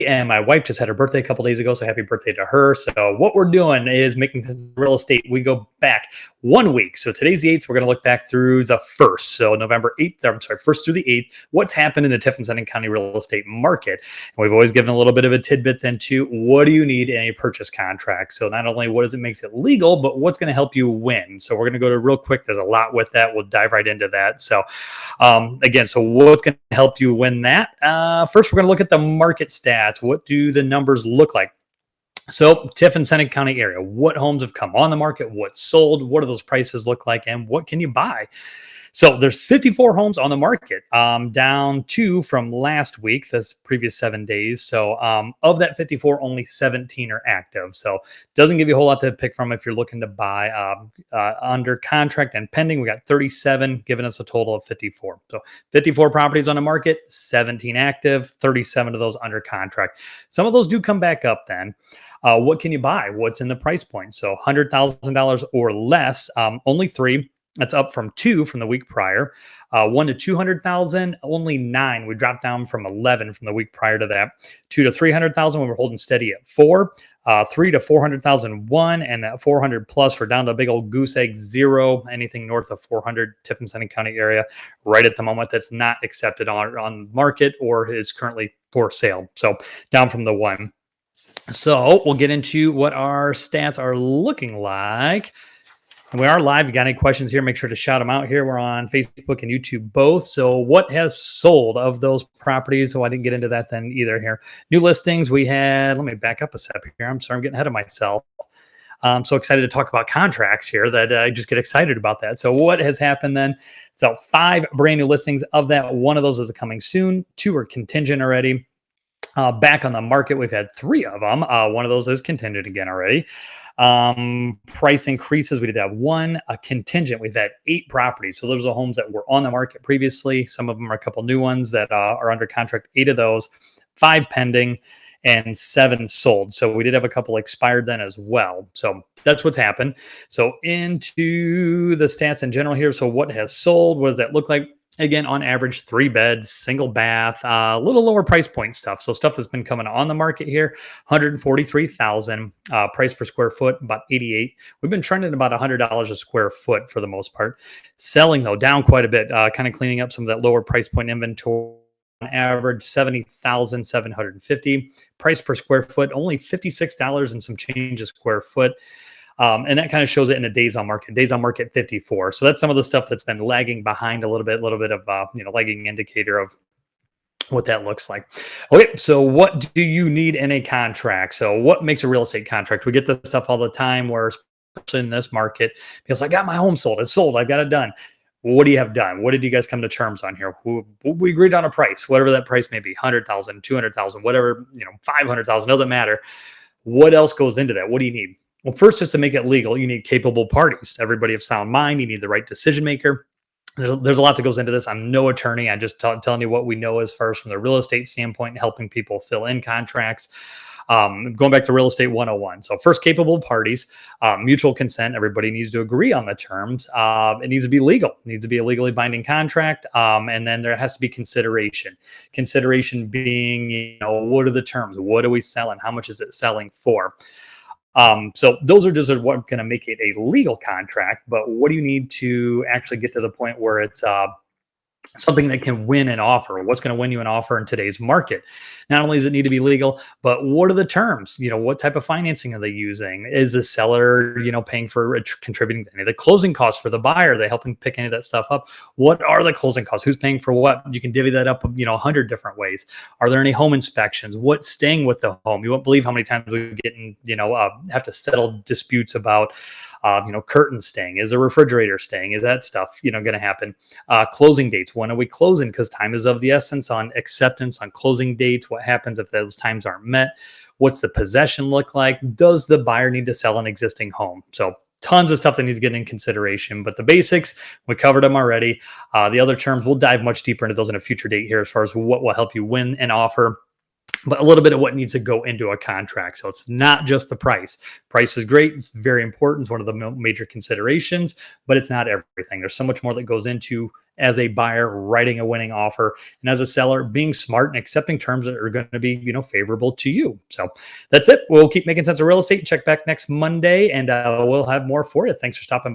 and my wife just had her birthday a couple days ago, so happy birthday to her. So what we're doing is making real estate. We go back 1 week. So today's the 8th. We're going to look back through the 1st. So November 8th, I'm sorry, 1st through the 8th. What's happened in the Tiffin County real estate market? And we've always given a little bit of a tidbit then too. What do you need in a purchase contract? So not only what does it makes it legal, but what's going to help you win? So we're going to go to real quick. There's a lot with that. We'll dive right into that. So again, so what's going to help you win that? First, we're going to look at the market stats. What do the numbers look like? So Tiffin County area, what homes have come on the market, what's sold, what do those prices look like, and what can you buy? So there's 54 homes on the market, down 2 from last week, that's previous 7 days. So of that 54, only 17 are active. So doesn't give you a whole lot to pick from if you're looking to buy. Under contract and pending, we got 37, giving us a total of 54. So 54 properties on the market, 17 active, 37 of those under contract. Some of those do come back up then. What can you buy? What's in the price point? So $100,000 or less, only 3. That's up from 2 from the week prior. 1 to 200,000, only 9. We dropped down from 11 from the week prior to that. 2 to 300,000, when we're holding steady at 4. 3 to 400,000, 1, and that 400 plus, we're down to a big old goose egg 0. Anything north of 400, Tiffin County area, right at the moment, that's not accepted on market or is currently for sale. So down from the 1. So we'll get into what our stats are looking like. And we are live. If you got any questions here, make sure to shout them out here. We're on Facebook and YouTube both. So what has sold of those properties? So I didn't get into that then either here. New listings we had. Let me back up a step here. I'm sorry, I'm getting ahead of myself. I'm so excited to talk about contracts here that I just get excited about that. So what has happened then? So 5 brand new listings. Of that, 1 of those is coming soon. 2 are contingent already. Back on the market, we've had 3 of them. 1 of those is contingent again already. Price increases, we did have 1. A contingent, we've had 8 properties. So those are homes that were on the market previously. Some of them are a couple new ones that are under contract. 8 of those, 5 pending, and 7 sold. So we did have a couple expired then as well. So that's what's happened. So into the stats in general here. So what has sold? What does that look like? Again, on average, 3 beds, single bath, a little lower price point stuff. So stuff that's been coming on the market here, $143,000, price per square foot, about 88. We've been trending about $100 a square foot for the most part. Selling though, down quite a bit, kind of cleaning up some of that lower price point inventory. On average, $70,750. Price per square foot, only $56 and some change a square foot. And that kind of shows it in the days on market. Days on market 54. So that's some of the stuff that's been lagging behind a little bit of lagging indicator of what that looks like. Okay, so what do you need in a contract? So what makes a real estate contract? We get this stuff all the time where, especially in this market, because I got my home sold. It's sold. I've got it done. What do you have done? What did you guys come to terms on here? We agreed on a price, whatever that price may be, 100,000, 200,000, whatever, 500,000, doesn't matter. What else goes into that? What do you need? Well, first, just to make it legal, you need capable parties. Everybody of sound mind. You need the right decision maker. There's a lot that goes into this. I'm no attorney. I'm just telling you what we know as far as from the real estate standpoint, helping people fill in contracts. Going back to real estate 101. So first, capable parties, mutual consent. Everybody needs to agree on the terms. It needs to be legal. It needs to be a legally binding contract. And then there has to be consideration. Consideration being, what are the terms? What are we selling? How much is it selling for? So those are just what going to make it a legal contract. But what do you need to actually get to the point where it's something that can win an offer? What's going to win you an offer in today's market? Not only does it need to be legal, but what are the terms? What type of financing are they using? Is the seller, paying for contributing to any of the closing costs for the buyer? Are they helping pick any of that stuff up? What are the closing costs? Who's paying for what? You can divvy that up, 100 different ways. Are there any home inspections? What's staying with the home? You won't believe how many times we get in, have to settle disputes about curtains staying. Is the refrigerator staying? Is that stuff, going to happen? Closing dates. When are we closing? Because time is of the essence on acceptance, on closing dates. What happens if those times aren't met? What's the possession look like? Does the buyer need to sell an existing home? So tons of stuff that needs to get in consideration, but the basics, we covered them already. The other terms, we'll dive much deeper into those in a future date here as far as what will help you win an offer. but a little bit of what needs to go into a contract. So it's not just the price. Price is great. It's very important. It's one of the major considerations, but it's not everything. There's so much more that goes into, as a buyer, writing a winning offer, and as a seller, being smart and accepting terms that are going to be, favorable to you. So that's it. We'll keep making sense of real estate. Check back next Monday, and we'll have more for you. Thanks for stopping by.